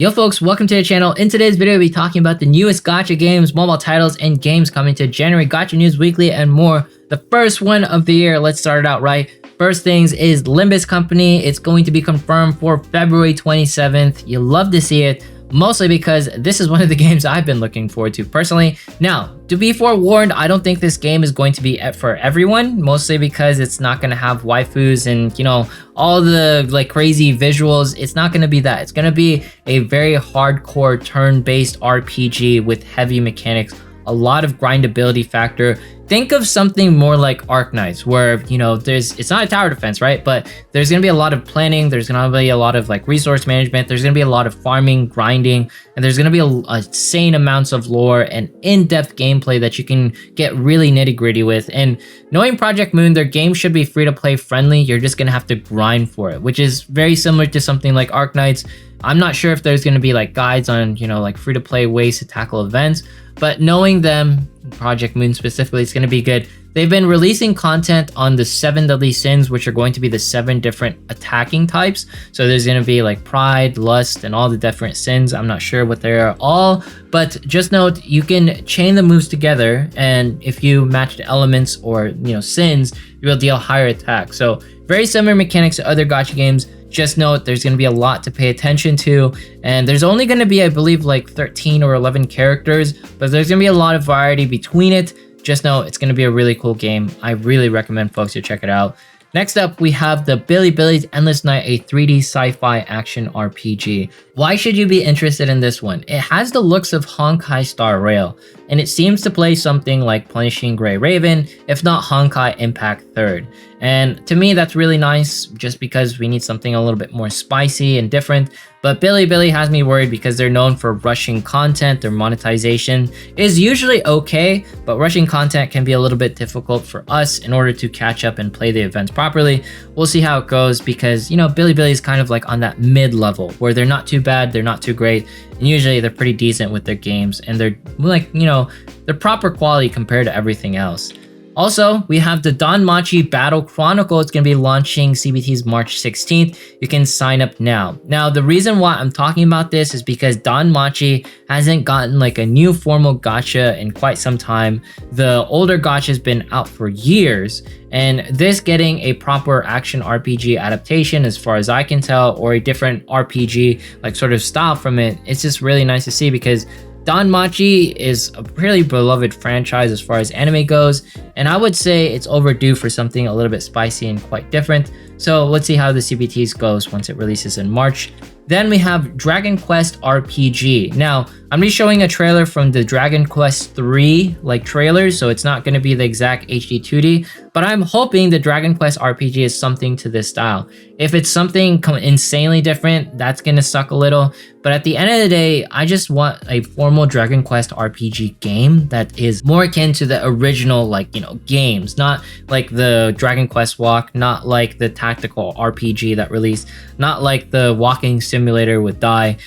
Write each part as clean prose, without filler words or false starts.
Yo folks, welcome to the channel. In today's video, we'll be talking about the newest Gacha games, mobile titles, and games coming to January, Gacha News Weekly, and more. The first one of the year, let's start it out right. First things is Limbus Company. It's going to be confirmed for February 27th. You love to see it, mostly because this is one of the games I've been looking forward to personally. Now, to be forewarned, I don't think this game is going to be for everyone, mostly because it's not going to have waifus and, you know, all the like crazy visuals. It's not going to be that. It's going to be a very hardcore turn-based RPG with heavy mechanics, a lot of grindability factor. Think of something more like Arknights, where, you know, it's not a tower defense, right? But there's going to be a lot of planning. There's going to be a lot of like resource management. There's going to be a lot of farming, grinding, and there's going to be a insane amounts of lore and in-depth gameplay that you can get really nitty-gritty with. And knowing Project Moon, their game should be free-to-play friendly. You're just going to have to grind for it, which is very similar to something like Arknights. I'm not sure if there's going to be like guides on, you know, like free-to-play ways to tackle events, but knowing them, Project Moon specifically, it's going to be good. They've been releasing content on the 7 deadly sins, which are going to be the 7 different attacking types. So there's going to be like pride, lust, and all the different sins. I'm not sure what they are all, but just note you can chain the moves together, and if you match the elements or, you know, sins, you will deal higher attack. So very similar mechanics to other gacha games. Just note there's going to be a lot to pay attention to, and there's only going to be, I believe, like 13 or 11 characters, but there's going to be a lot of variety between it. Just know it's going to be a really cool game. I really recommend folks to check it out. Next up, we have the Bilibili's Endless Night, a 3D sci-fi action RPG. Why should you be interested in this one? It has the looks of Honkai Star Rail, and it seems to play something like Punishing Grey Raven, if not Honkai Impact 3rd. And to me, that's really nice, just because we need something a little bit more spicy and different. But Bilibili has me worried because they're known for rushing content. Their monetization is usually okay, but rushing content can be a little bit difficult for us in order to catch up and play the events properly. We'll see how it goes because, you know, Bilibili is kind of like on that mid-level where they're not too bad, they're not too great, and usually they're pretty decent with their games, and they're like, you know, they're proper quality compared to everything else. Also, we have the Danmachi Battle Chronicle. It's going to be launching CBT's March 16th. You can sign up now. Now, the reason why I'm talking about this is because Danmachi hasn't gotten like a new formal gacha in quite some time. The older gacha has been out for years, and this getting a proper action RPG adaptation, as far as I can tell, or a different RPG like sort of style from it, it's just really nice to see because Danmachi is a really beloved franchise as far as anime goes, and I would say it's overdue for something a little bit spicy and quite different. So let's see how the CBTs goes once it releases in March. Then we have Dragon Quest RPG. Now, I'm just showing a trailer from the Dragon Quest 3 like trailers, so it's not going to be the exact HD 2D, but I'm hoping the Dragon Quest RPG is something to this style. If it's something insanely different, that's going to suck a little, but at the end of the day, I just want a formal Dragon Quest RPG game that is more akin to the original, like, you know, games, not like the Dragon Quest Walk, not like the tactical RPG that released, not like the walking simulator with Dai.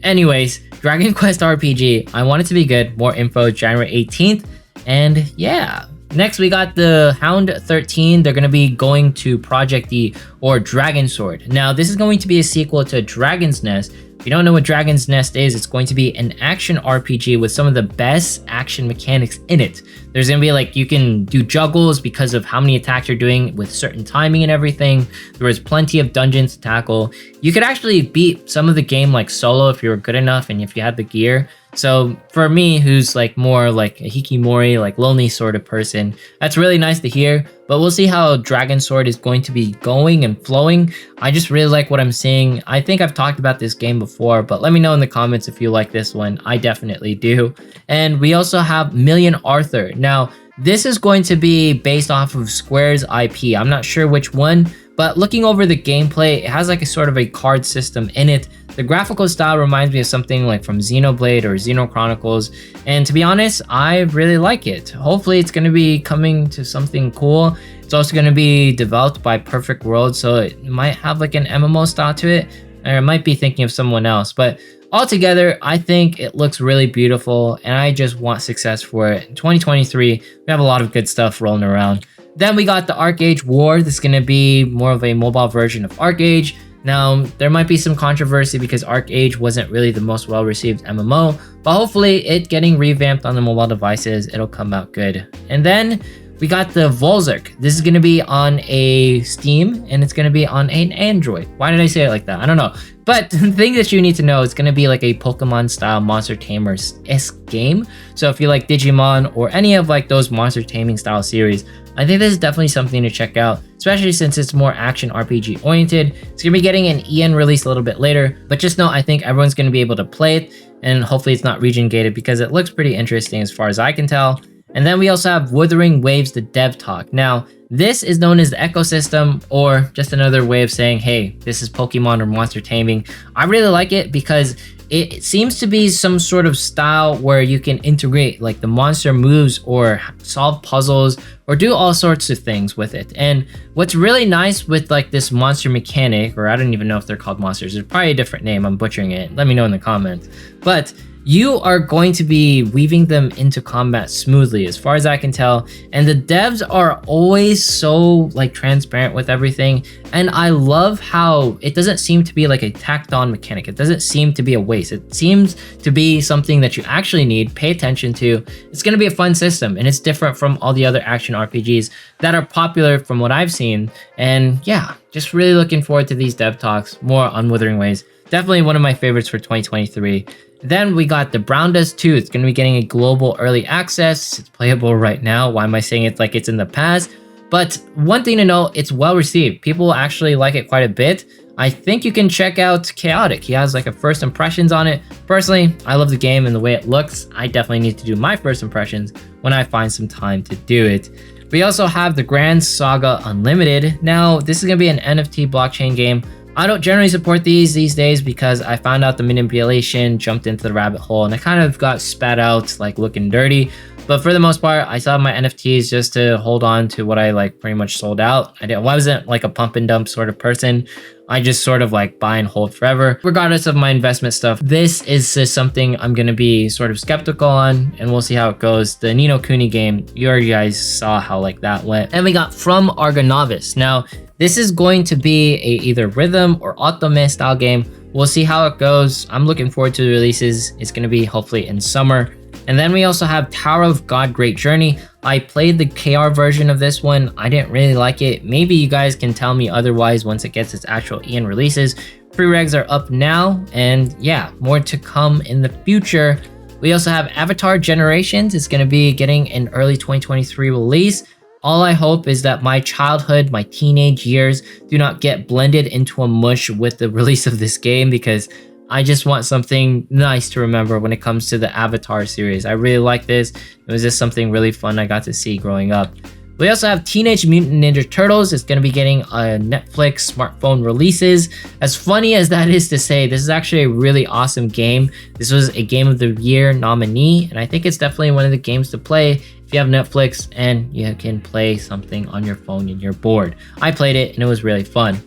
Anyways, Dragon Quest RPG, I want it to be good. More info January 18th, and yeah. Next, we got the Hound 13. They're going to be going to Project D, or Dragon Sword. Now, this is going to be a sequel to Dragon's Nest. If you don't know what Dragon's Nest is, it's going to be an action RPG with some of the best action mechanics in it. There's going to be like, you can do juggles because of how many attacks you're doing with certain timing and everything. There was plenty of dungeons to tackle. You could actually beat some of the game like solo if you were good enough and if you had the gear. So for me, who's like more like a hikimori, like lonely sort of person, that's really nice to hear. But we'll see how Dragon Sword is going to be going and flowing. I just really like what I'm seeing. I think I've talked about this game before, but let me know in the comments if you like this one. I definitely do. And we also have Million Arthur. Now, this is going to be based off of Square's IP. I'm not sure which one, but looking over the gameplay, it has like a sort of a card system in it. The graphical style reminds me of something like from Xenoblade or Xenochronicles, and to be honest, I really like it. Hopefully it's going to be coming to something cool. It's also going to be developed by Perfect World, so it might have like an MMO style to it, or I might be thinking of someone else, but altogether, I think it looks really beautiful, and I just want success for it. In 2023, we have a lot of good stuff rolling around. Then we got the Archeage War. This is going to be more of a mobile version of Archeage. Now, there might be some controversy because Archeage wasn't really the most well-received MMO, but hopefully it getting revamped on the mobile devices, it'll come out good. And then we got the Volzerk. This is going to be on a Steam and it's going to be on an Android. Why did I say it like that? I don't know. But the thing that you need to know is going to be like a Pokemon style monster tamers-esque game. So if you like Digimon or any of like those monster taming style series, I think this is definitely something to check out, especially since it's more action RPG oriented. It's going to be getting an EN release a little bit later, but just know I think everyone's going to be able to play it, and hopefully it's not region gated because it looks pretty interesting as far as I can tell. And then we also have Wuthering Waves, the dev talk. Now, this is known as the ecosystem, or just another way of saying, hey, this is Pokemon or monster taming. I really like it because it seems to be some sort of style where you can integrate like the monster moves or solve puzzles or do all sorts of things with it. And what's really nice with like this monster mechanic, or I don't even know if they're called monsters, there's probably a different name, I'm butchering it, let me know in the comments, but you are going to be weaving them into combat smoothly as far as I can tell, and the devs are always so like transparent with everything, and I love how it doesn't seem to be like a tacked on mechanic. It doesn't seem to be a waste. It seems to be something that you actually need, pay attention to. It's going to be a fun system, and it's different from all the other action RPGs that are popular from what I've seen. And yeah, just really looking forward to these dev talks, more on Wuthering Waves. Definitely one of my favorites for 2023. Then we got the Brown Dust 2. It's going to be getting a global early access. It's playable right now. Why am I saying it like it's in the past? But one thing to know, it's well received. People actually like it quite a bit. I think you can check out Chaotic. He has like a first impressions on it. Personally, I love the game and the way it looks. I definitely need to do my first impressions when I find some time to do it. We also have the Gran Saga Unlimited. Now, this is going to be an NFT blockchain game. I don't generally support these days because I found out the manipulation, jumped into the rabbit hole, and I kind of got spat out like looking dirty. But for the most part, I saw my NFTs just to hold on to what I like pretty much sold out. I wasn't like a pump and dump sort of person. I just sort of like buy and hold forever. Regardless of my investment stuff, this is just something I'm going to be sort of skeptical on, and we'll see how it goes. The Ni no Kuni game, you already guys saw how like that went. And we got From Argonavis. Now, this is going to be a either rhythm or otome style game. We'll see how it goes. I'm looking forward to the releases. It's going to be hopefully in summer. And then we also have Tower of God Great Journey. I played the KR version of this one. I didn't really like it. Maybe you guys can tell me otherwise once it gets its actual EN releases. Pre-regs are up now, and yeah, more to come in the future. We also have Avatar Generations. It's going to be getting an early 2023 release. All I hope is that my childhood, my teenage years do not get blended into a mush with the release of this game, because I just want something nice to remember when it comes to the Avatar series. I really like this. It was just something really fun I got to see growing up. We also have Teenage Mutant Ninja Turtles. It's going to be getting a Netflix smartphone releases. As funny as that is to say, this is actually a really awesome game. This was a Game of the Year nominee, and I think it's definitely one of the games to play if you have Netflix and you can play something on your phone and you're bored. I played it and it was really fun.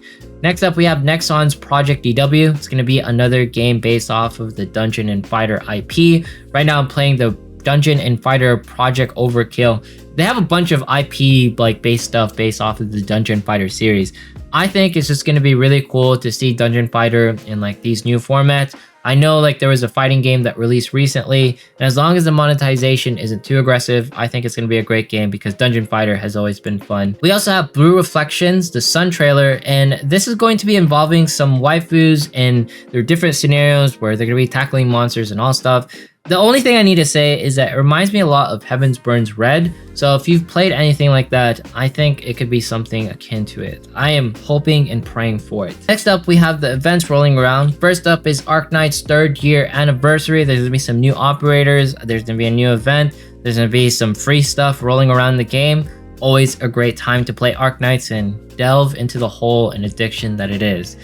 Next up, we have Nexon's Project DW. It's going to be another game based off of the Dungeon and Fighter IP. Right now, I'm playing the Dungeon and Fighter Project Overkill. They have a bunch of IP like based stuff based off of the Dungeon Fighter series. I think it's just going to be really cool to see Dungeon Fighter in like these new formats. I know like there was a fighting game that released recently, and as long as the monetization isn't too aggressive, I think it's going to be a great game because Dungeon Fighter has always been fun. We also have Blue Reflections, the Sun trailer, and this is going to be involving some waifus, and there are different scenarios where they're going to be tackling monsters and all stuff. The only thing I need to say is that it reminds me a lot of Heaven's Burns Red. So if you've played anything like that, I think it could be something akin to it. I am hoping and praying for it. Next up, we have the events rolling around. First up is Arknights' 3rd year anniversary. There's gonna be some new operators. There's gonna be a new event. There's gonna be some free stuff rolling around the game. Always a great time to play Arknights and delve into the hole and addiction that it is.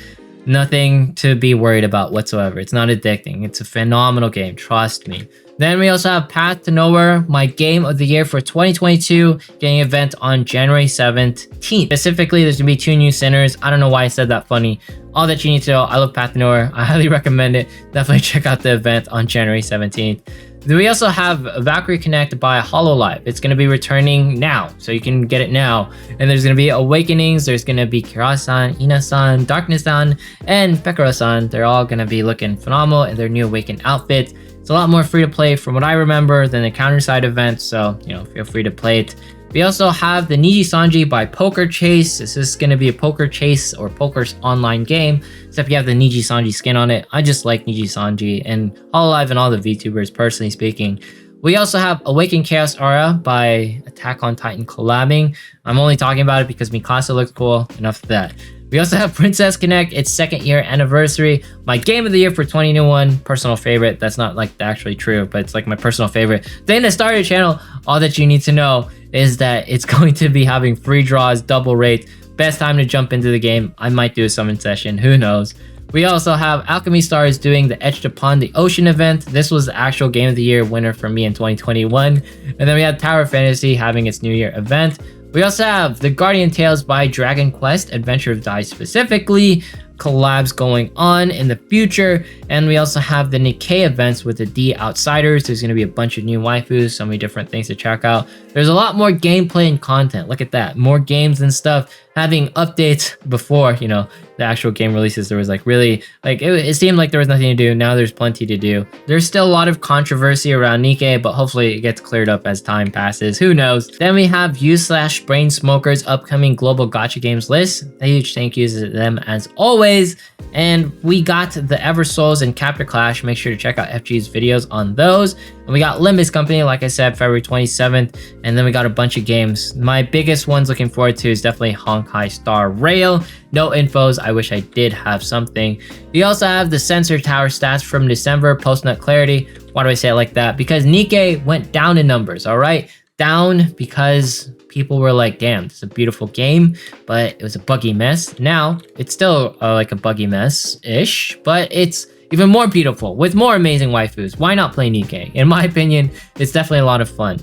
Nothing to be worried about whatsoever. It's not addicting. It's a phenomenal game, trust me. Then we also have Path to Nowhere, my game of the year for 2022, getting an event on January 17th. Specifically, there's gonna be 2 new centers. I don't know why I said that funny. All that you need to know, I love Path to Nowhere. I highly recommend it. Definitely check out the event on January 17th. Then we also have Valkyrie Connect by Hololive. It's going to be returning now, so you can get it now. And there's going to be Awakenings, there's going to be Kira-san, Ina-san, Darkness-san, and Pekara-san. They're all going to be looking phenomenal in their new Awaken outfits. It's a lot more free to play from what I remember than the counter-side events, so feel free to play it. We also have the Nijisani by Poker Chase. This is going to be a poker chase or poker's online game, except you have the Nijisani skin on it. I just like Nijisani and Hololive and all the VTubers, personally speaking. We also have Awaken Chaos Era by Attack on Titan collabing. I'm only talking about it because Mikasa looks cool. Enough of that. We also have Princess Connect, its 2nd year anniversary. My game of the year for 2021, personal favorite. That's not like actually true, but it's like my personal favorite. Then to start your channel, all that you need to know is that it's going to be having free draws, double rates. Best time to jump into the game. I might do a summon session, who knows. We also have Alchemy Stars doing the Etched Upon the Ocean event. This was the actual game of the year winner for me in 2021. And then we have Tower Fantasy having its New Year event. We also have the Guardian Tales by Dragon Quest, Adventure of Dai specifically, collabs going on in the future. And we also have the Nikke events with the D Outsiders. There's going to be a bunch of new waifus, so many different things to check out. There's a lot more gameplay and content. Look at that, more games and stuff having updates before, the actual game releases. There was it seemed like there was nothing to do. Now there's plenty to do. There's still a lot of controversy around Nikke, but hopefully it gets cleared up as time passes. Who knows? Then we have U/Brain Smoker's upcoming global gacha games list. A huge thank yous to them as always. And we got the Eversouls and Capture Clash. Make sure to check out FG's videos on those. And we got Limbus Company, like I said, February 27th. And then we got a bunch of games. My biggest ones looking forward to is definitely Honkai Star Rail. No infos. I wish I did have something. We also have the Sensor Tower stats from December, post-nut clarity. Why do I say it like that? Because Nikke went down in numbers, all right? Down because people were like, damn, it's a beautiful game, but it was a buggy mess. Now, it's still like a buggy mess-ish, but it's even more beautiful with more amazing waifus. Why not play Nikke? In my opinion, it's definitely a lot of fun.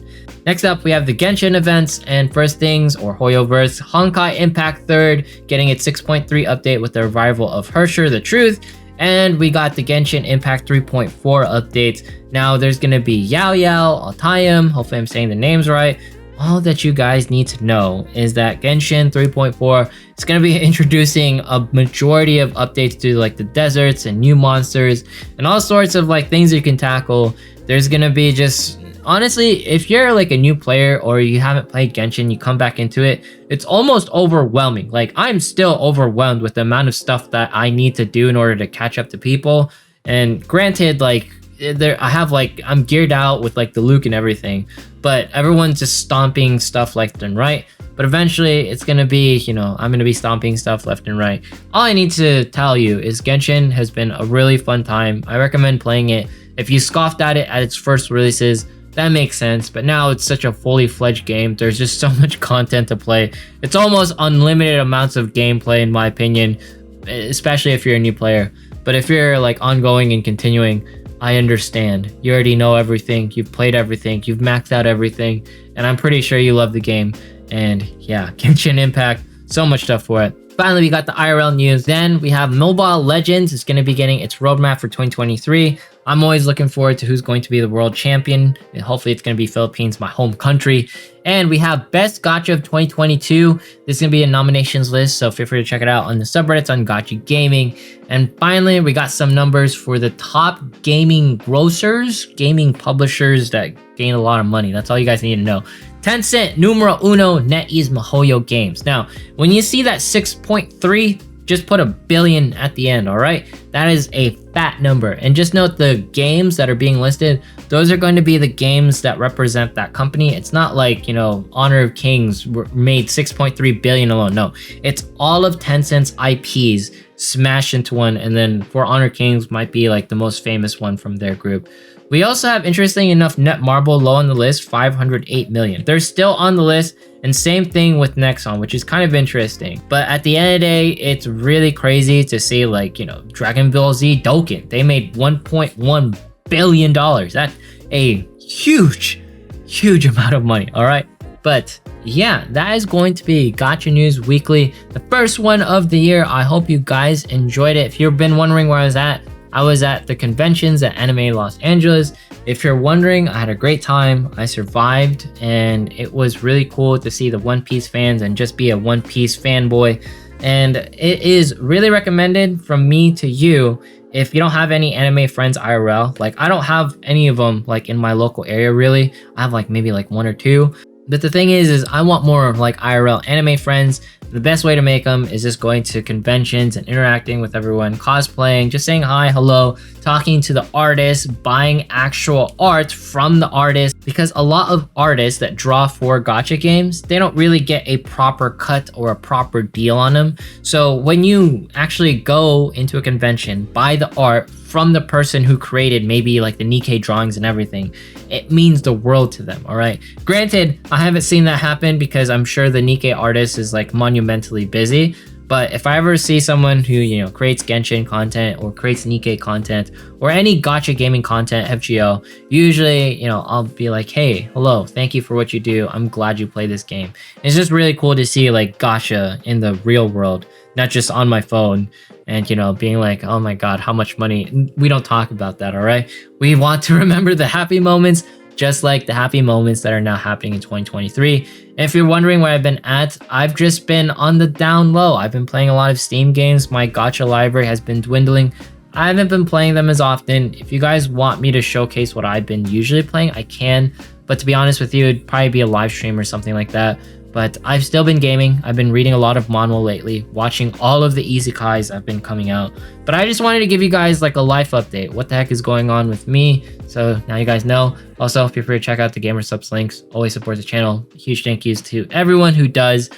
Next up, we have the Genshin events, and first things, or Hoyoverse, Honkai Impact 3rd, getting its 6.3 update with the arrival of Hersher, the Truth, and we got the Genshin Impact 3.4 updates. Now, there's going to be Yao Yao, Altayam, hopefully I'm saying the names right. All that you guys need to know is that Genshin 3.4 is going to be introducing a majority of updates to like the deserts and new monsters and all sorts of like things you can tackle. There's going to be just, honestly, if you're like a new player or you haven't played Genshin, you come back into it, it's almost overwhelming. Like, I'm still overwhelmed with the amount of stuff that I need to do in order to catch up to people. And granted, like, I'm geared out with like the Luke and everything, but everyone's just stomping stuff left and right. But eventually it's gonna be, I'm gonna be stomping stuff left and right. All I need to tell you is Genshin has been a really fun time. I recommend playing it. If you scoffed at it at its first releases, that makes sense, but now it's such a fully fledged game. There's just so much content to play. It's almost unlimited amounts of gameplay in my opinion, especially if you're a new player. But if you're like ongoing and continuing, I understand. You already know everything, you've played everything, you've maxed out everything, and I'm pretty sure you love the game. And yeah, Genshin Impact, so much stuff for it. Finally, we got the IRL news. Then we have Mobile Legends. It's going to be getting its roadmap for 2023. I'm always looking forward to who's going to be the world champion. And hopefully it's going to be Philippines, my home country. And we have Best Gacha of 2022. This is going to be a nominations list, so feel free to check it out on the subreddits on Gacha Gaming. And finally, we got some numbers for the top gaming grocers, gaming publishers that gain a lot of money. That's all you guys need to know. Tencent, numero uno, NetEase, MiHoYo Games. Now, when you see that 6.3, just put a billion at the end, all right? That is a fat number. And just note the games that are being listed, those are going to be the games that represent that company. It's not like, Honor of Kings made 6.3 billion alone. No, it's all of Tencent's IPs smashed into one. And then For Honor of Kings might be like the most famous one from their group. We also have, interesting enough, Netmarble low on the list, 508 million. They're still on the list, and same thing with Nexon, which is kind of interesting. But at the end of the day, it's really crazy to see, like, Dragon Ball Z Dokkan. They made $1.1 billion. That's a huge, huge amount of money, all right? But yeah, that is going to be Gacha News Weekly, the first one of the year. I hope you guys enjoyed it. If you've been wondering where I was at, I was at the conventions at Anime Los Angeles. If you're wondering, I had a great time. I survived, and it was really cool to see the One Piece fans and just be a One Piece fanboy. And it is really recommended from me to you if you don't have any anime friends IRL. Like, I don't have any of them like in my local area really. I have like maybe like 1 or 2. But the thing is I want more like IRL anime friends. The best way to make them is just going to conventions and interacting with everyone, cosplaying, just saying hi, hello, talking to the artists, buying actual art from the artist, because a lot of artists that draw for gacha games, they don't really get a proper cut or a proper deal on them. So when you actually go into a convention, buy the art from the person who created maybe like the Nikke drawings and everything, it means the world to them, all right? Granted, I haven't seen that happen because I'm sure the Nikke artist is like monumentally busy, but if I ever see someone who, you know, creates Genshin content or creates Nikke content or any gacha gaming content, FGO, usually, you know, I'll be like, hey, hello, thank you for what you do. I'm glad you play this game. It's just really cool to see like gacha in the real world, not just on my phone and, you know, being like, oh my God, how much money? We don't talk about that, all right? We want to remember the happy moments, just like the happy moments that are now happening in 2023. If you're wondering where I've been at, I've just been on the down low. I've been playing a lot of Steam games. My gacha library has been dwindling. I haven't been playing them as often. If you guys want me to showcase what I've been usually playing, I can. But to be honest with you, it'd probably be a live stream or something like that. But I've still been gaming. I've been reading a lot of manhwa lately, watching all of the isekais have been coming out. But I just wanted to give you guys like a life update. What the heck is going on with me? So now you guys know. Also, feel free to check out the Gamer Subs links. Always support the channel. Huge thank yous to everyone who does.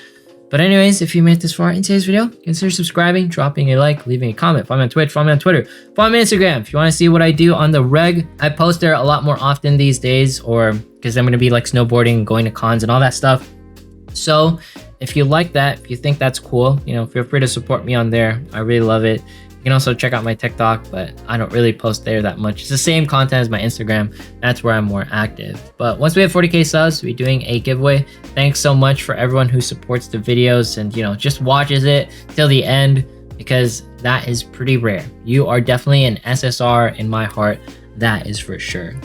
But anyways, if you made it this far in today's video, consider subscribing, dropping a like, leaving a comment. Follow me on Twitch, follow me on Twitter, follow me on Instagram. If you want to see what I do on the reg, I post there a lot more often these days, or because I'm going to be like snowboarding, going to cons and all that stuff. So if you like that, if you think that's cool, you know, feel free to support me on there. I really love it. You can also check out my TikTok, but I don't really post there that much. It's the same content as my Instagram. That's where I'm more active. But once we have 40K subs, we're doing a giveaway. Thanks so much for everyone who supports the videos and, you know, just watches it till the end, because that is pretty rare. You are definitely an SSR in my heart. That is for sure.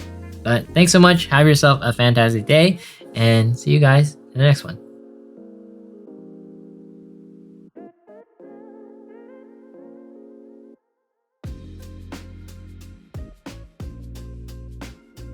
But thanks so much. Have yourself a fantastic day and see you guys in the next one.